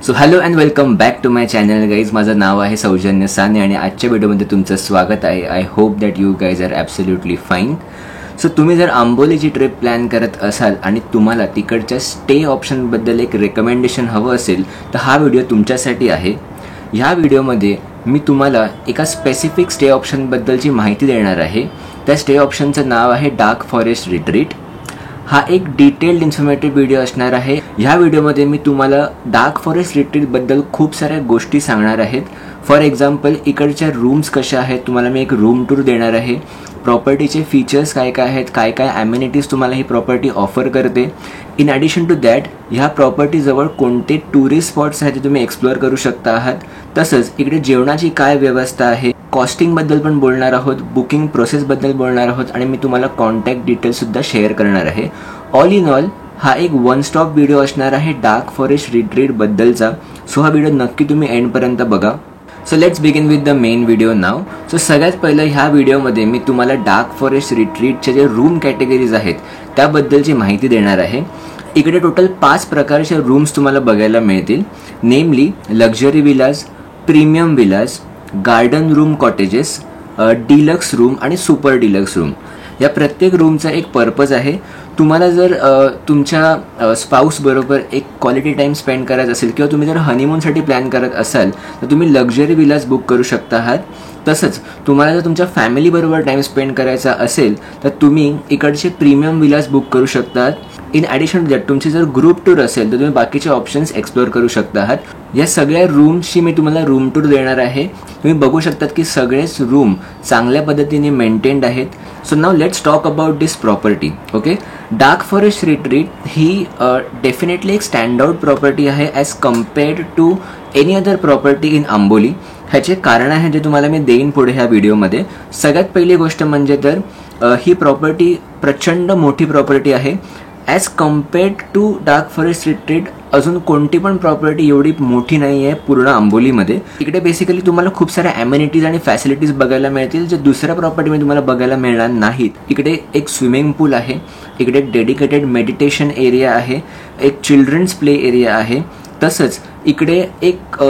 So hello and welcome back to my channel guys. माझं नाव आहे सौजन्य साने आणि आजच्या व्हिडिओमध्ये तुमचं स्वागत आहे. I hope that you guys are absolutely fine. So तुम्ही जर आंबोलीची ट्रिप प्लॅन करत असाल आणि तुम्हाला तिकडच्या स्टे ऑप्शनबद्दल एक रेकमेंडेशन हवं असेल तर हा व्हिडिओ तुमच्यासाठी आहे. ह्या व्हिडिओमध्ये मी तुम्हाला एका स्पेसिफिक स्टे ऑप्शनबद्दलची माहिती देणार आहे. त्या स्टे ऑप्शनचं नाव आहे डार्क फॉरेस्ट रिट्रीट. हा एक डिटेल्ड इन्फॉर्मेटिव्ह व्हिडिओ असणार आहे. ह्या व्हिडिओमध्ये मी तुम्हाला डार्क फॉरेस्ट रिट्रीटबद्दल खूप साऱ्या गोष्टी सांगणार आहेत. फॉर एक्झाम्पल इकडच्या रूम्स कशा आहेत, तुम्हाला मी एक रूम टूर देणार आहे. प्रॉपर्टीचे फीचर्स काय काय आहेत, काय काय ॲम्युनिटीज तुम्हाला ही प्रॉपर्टी ऑफर करते. इन ॲडिशन टू दॅट ह्या प्रॉपर्टीजवळ कोणते टुरिस्ट स्पॉट्स आहेत ते तुम्ही एक्सप्लोअर करू शकता आहात. तसंच इकडे जेवणाची काय व्यवस्था आहे, कॉस्टिंगबद्दल पण बोलणार आहोत, बुकिंग प्रोसेसबद्दल बोलणार आहोत आणि मी तुम्हाला कॉन्टॅक्ट डिटेल्ससुद्धा शेअर करणार आहे. ऑल इन ऑल हा एक वन स्टॉप व्हिडिओ असणार आहे डार्क फॉरेस्ट रिट्रीटबद्दलचा. सो हा व्हिडिओ नक्की तुम्ही एंडपर्यंत बघा. So let's begin with the main video now. So सगळ्यात पहिलं ह्या व्हिडिओमध्ये मी तुम्हाला डार्क फॉरेस्ट रिट्रीटचे जे रूम कॅटेगरीज आहेत त्याबद्दलची माहिती देणार आहे. इकडे टोटल 5 प्रकारचे रूम्स तुम्हाला बघायला मिळतील. Namely luxury villas, premium villas, garden room cottages, deluxe room आणि सुपर डिलक्स रूम. या प्रत्येक रूमचा एक पर्पज आहे. तुम्हाला जर तुमच्या स्पाऊसबरोबर एक क्वालिटी टाईम स्पेंड करायचा असेल किंवा तुम्ही जर हनीमूनसाठी प्लॅन करत असाल तर तुम्ही लक्झरी विलाज बुक करू शकता आहात. तसंच तुम्हाला जर तुमच्या फॅमिलीबरोबर टाईम स्पेंड करायचा असेल तर तुम्ही इकडचे प्रीमियम विलाज बुक करू शकता. इन ॲडिशन टू दॅट तुमची जर ग्रुप टूर असेल तर तुम्ही बाकीचे ऑप्शन्स एक्सप्लोअर करू शकता आहात. या सगळ्या रूम्सची मी तुम्हाला रूम टूर देणार आहे. तुम्ही बघू शकतात की सगळेच रूम चांगल्या पद्धतीने मेंटेन्ड आहेत. So now let's talk about this property. Okay, dark forest retreat ही डेफिनेटली एक स्टँड आउट प्रॉपर्टी आहे as compared to any other property in Amboli. ह्याचे कारण आहे जे तुम्हाला मी देईन पुढे ह्या व्हिडिओमध्ये. सगळ्यात पहिली गोष्ट म्हणजे तर ही प्रॉपर्टी प्रचंड मोठी प्रॉपर्टी आहे. As compared to dark forest retreat अजून कोणती पण प्रॉपर्टी एवढी मोठी नाही आहे पूर्ण आंबोलीमध्ये. इकडे बेसिकली तुम्हाला खूप साऱ्या ॲम्युनिटीज आणि फॅसिलिटीज बघायला मिळतील जे दुसऱ्या प्रॉपर्टीमध्ये तुम्हाला बघायला मिळणार नाहीत. इकडे एक स्विमिंग पूल आहे, इकडे एक डेडिकेटेड मेडिटेशन एरिया आहे, एक चिल्ड्रन्स प्ले एरिया आहे. तसंच इकडे एक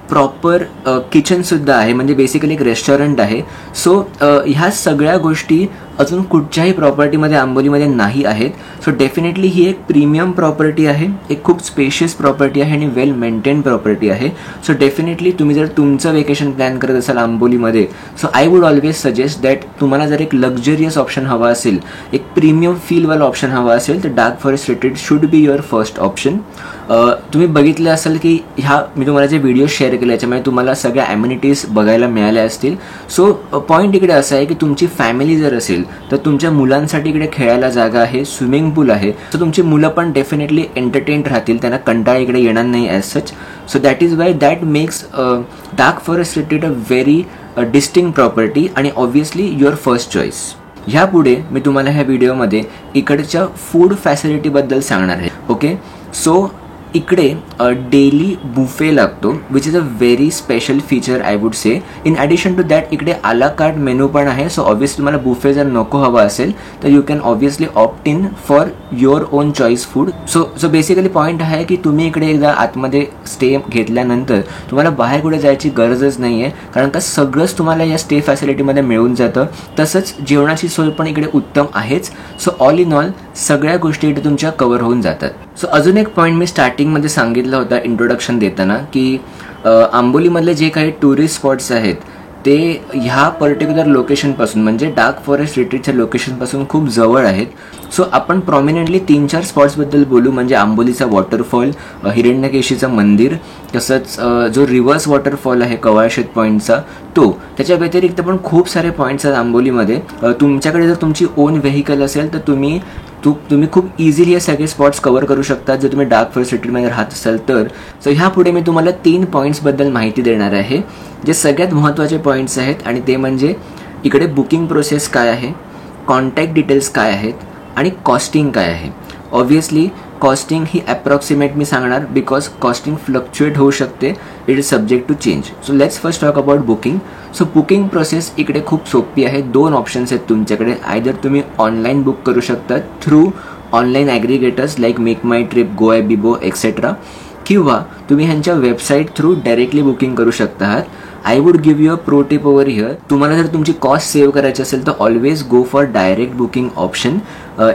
प्रॉपर किचनसुद्धा आहे, म्हणजे बेसिकली एक रेस्टॉरंट आहे. सो ह्या सगळ्या गोष्टी अजून कुठच्याही प्रॉपर्टीमध्ये आंबोलीमध्ये नाही आहेत. सो डेफिनेटली ही एक प्रीमियम प्रॉपर्टी आहे, एक खूप स्पेशियस प्रॉपर्टी आहे आणि वेल मेंटेन प्रॉपर्टी आहे. सो डेफिनेटली तुम्ही जर तुमचं वेकेशन प्लॅन करत असाल आंबोलीमध्ये, so I would always suggest that तुम्हाला जर एक लक्झरियस ऑप्शन हवा असेल, एक प्रीमियम फीलवाला ऑप्शन हवा असेल तर dark forest retreat should be your first option. तुम्ही बघितलं असेल की ह्या मी तुम्हाला जे व्हिडिओ शेअर केले याच्यामुळे तुम्हाला सगळ्या ॲम्युनिटीज बघायला मिळाल्या असतील. सो पॉईंट इकडे असा आहे की तुमची फॅमिली जर असेल तर तुमच्या मुलांसाठी इकडे खेळायला जागा आहे, स्विमिंग पूल आहे. सो तुमची मुलं पण डेफिनेटली एंटरटेन राहतील, त्यांना कंटाळा इकडे येणार नाही as such. So that is why that makes dark forest retreat a very distinct property आणि ऑब्व्हियसली युअर फर्स्ट चॉईस. ह्यापुढे मी तुम्हाला ह्या व्हिडिओमध्ये इकडच्या फूड फॅसिलिटीबद्दल सांगणार आहे. ओके, सो इकडे डेली बुफे लागतो which is a very special feature I would say. In addition to that इकडे आला कार्ट मेनू पण आहे. सो ऑब्व्हियसली तुम्हाला बुफे जर नको हवा असेल तर you can obviously opt in for your on choice food. So basically point आहे की तुम्ही इकडे एकदा आतमध्ये स्टे घेतल्यानंतर तुम्हाला बाहेर कुठे जायची गरजच नाही आहे, कारण का सगळंच तुम्हाला या स्टे फॅसिलिटीमध्ये मिळून जातं. तसंच जेवणाची सोय पण इकडे उत्तम आहेच. सो ऑल इन ऑल सगळ्या गोष्टी इकडे तुमच्या कव्हर होऊन जातात. सो अजून एक पॉईंट मी स्टार्टिंगमध्ये सांगितलं होता इंट्रोडक्शन देताना की आंबोलीमधले जे काही टुरिस्ट स्पॉट्स आहेत ते ह्या पर्टिक्युलर लोकेशनपासून म्हणजे डार्क फॉरेस्ट रिट्रीटच्या लोकेशनपासून खूप जवळ आहेत. सो आपण प्रॉमिनंटली 3-4 स्पॉट्सबद्दल बोलू, म्हणजे आंबोलीचा वॉटरफॉल, हिरण्यकेशीचं मंदिर, तसंच जो रिव्हर्स वॉटरफॉल आहे कवाळशेत पॉईंटचा तो. त्याच्या व्यतिरिक्त पण खूप सारे पॉईंट्स आहेत आंबोलीमध्ये. तुमच्याकडे जर तुमची ओन व्हेकल असेल तर तुम्ही खूप इझिली हे सगळे स्पॉट्स कव्हर करू शकता जर तुम्ही डार्क फॉरेस्ट रिट्रीटमध्ये राहत असाल तर. सो ह्यापुढे मी तुम्हाला 3 पॉईंट्सबद्दल माहिती देणार आहे जे सगळ्यात महत्त्वाचे पॉईंट्स आहेत आणि ते म्हणजे इकडे बुकिंग प्रोसेस काय आहे, कॉन्टॅक्ट डिटेल्स काय आहेत आणि कॉस्टिंग काय आहे. ऑब्व्हियसली कॉस्टिंग ही अप्रॉक्सिमेट मी सांगणार बिकॉज कॉस्टिंग फ्लक्च्युएट होऊ शकते, it is subject to change. So let's first talk about booking. So booking process इकडे खूप सोपी आहे. 2 ऑप्शन्स आहेत तुमच्याकडे. आयदर तुम्ही ऑनलाईन बुक करू शकता through online aggregators like MakeMyTrip, Goibibo etcetera, किंवा तुम्ही ह्यांच्या वेबसाईट थ्रू डायरेक्टली बुकिंग करू शकता आहात. I would give you a pro tip over here. तुम्हाला जर तुमची कॉस्ट सेव्ह करायची असेल तर always go for direct booking option.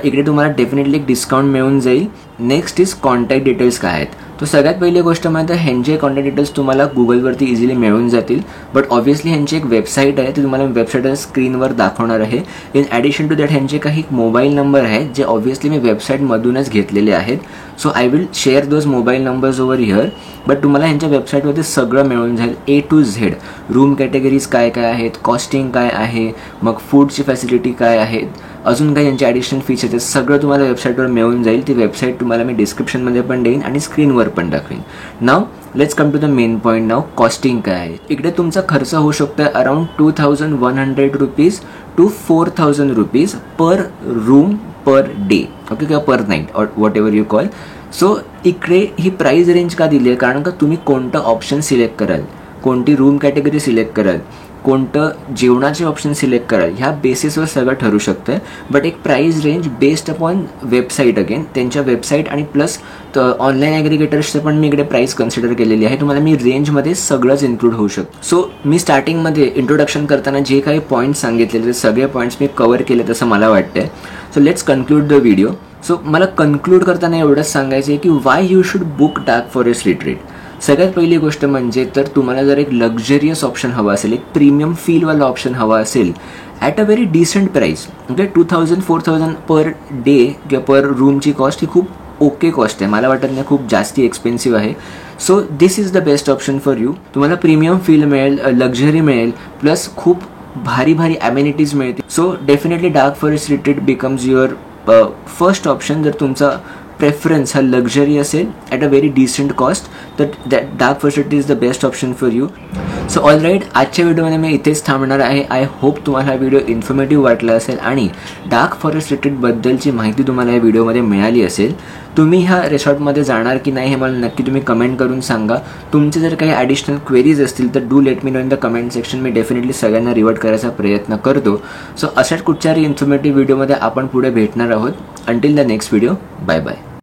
इकडे तुम्हाला डेफिनेटली एक डिस्काउंट मिळून जाईल. नेक्स्ट इज कॉन्टॅक्ट डिटेल्स काय आहेत. तो सगळ्यात पहिली गोष्ट म्हणजे ह्यांचे कॉन्टॅक्ट डिटेल्स तुम्हाला गुगलवरती इझिली मिळून जातील. बट ऑब्व्हियसली ह्यांची एक वेबसाईट आहे, ती तुम्हाला वेबसाईट स्क्रीनवर दाखवणार आहे. इन ॲडिशन टू दॅट ह्यांचे काही मोबाईल नंबर आहेत जे ऑब्व्हियसली मी वेबसाईटमधूनच घेतलेले आहेत. So I will share those mobile numbers over here. But तुम्हाला ह्यांच्या वेबसाईटवरती सगळं मिळून जाईल A to Z. Room categories काय काय आहेत, कॉस्टिंग काय आहे, मग फूडची फॅसिलिटी काय आहेत, अजून काही यांचे ॲडिशनल फीचर्स आहेत, सगळं तुम्हाला वेबसाईटवर मिळून जाईल. ती वेबसाईट तुम्हाला मी डिस्क्रिप्शनमध्ये पण देईन आणि स्क्रीनवर पण दाखवेन. Now let's come to the main point. Now costing काय आहे. इकडे तुमचा खर्च होऊ शकतो around 2100 rupees to 4000 rupees per room per day, okay, किंवा per night or what ever you call. So इकडे ही प्राईस रेंज का दिली आहे, कारण का तुम्ही कोणतं ऑप्शन सिलेक्ट कराल, कोणती रूम कॅटेगरी सिलेक्ट कराल, कोणतं जेवणाचे ऑप्शन सिलेक्ट कराल, ह्या बेसिसवर सगळं ठरू शकतं. बट एक price range based upon website, again त्यांच्या वेबसाईट आणि प्लस ऑनलाईन ॲग्रिगेटर्सचं पण मी इकडे प्राईस कन्सिडर केलेली आहे. तुम्हाला मी रेंजमध्ये सगळंच इन्क्लूड होऊ शकतं. सो मी स्टार्टिंगमध्ये इंट्रोडक्शन करताना जे काही पॉईंट्स सांगितलेले ते सगळे पॉईंट्स मी कव्हर केले तसं मला वाटतं. So let's conclude the video. So मला कन्क्लूड करताना एवढंच सांगायचं आहे की Y you should book dark forest retreat. सगळ्यात पहिली गोष्ट म्हणजे तर तुम्हाला जर एक लक्झरियस ऑप्शन हवा असेल, एक प्रीमियम फीलवाला ऑप्शन हवा असेल at a very decent price, okay, 2000-4000 per day किंवा पर रूमची कॉस्ट ही खूप ओके कॉस्ट आहे. मला वाटत नाही खूप जास्ती एक्सपेन्सिव्ह आहे. So this is the best option for you. तुम्हाला प्रीमियम फील मिळेल, लक्झरी मिळेल, प्लस खूप भारी भारी ॲमेनिटीज मिळतील. So definitely dark forest retreat becomes your first option. जर तुमचा प्रेफरन्स हा लक्झरी असेल at a very decent cost, तर that dark forest retreat is the best option for you. So all right, आजच्या व्हिडिओमध्ये मी इथेच थांबणार आहे. आय होप तुम्हाला हा व्हिडिओ इन्फॉर्मेटिव्ह वाटला असेल आणि डार्क फॉरेस्ट रिट्रीटबद्दलची माहिती तुम्हाला या व्हिडिओमध्ये मिळाली असेल. तुम्ही ह्या रिसॉर्टमध्ये जाणार की नाही हे मला नक्की तुम्ही कमेंट करून सांगा. तुमचे जर काही ॲडिशनल क्वेरीज असतील तर do let me know in the comment section. Me definitely सगळ्यांना रिवर्ट करायचा प्रयत्न करतो. सो अशाच कुठच्याही इन्फॉर्मेटिव्ह व्हिडिओमध्ये आपण पुढे भेटणार आहोत. Until the next video, bye bye.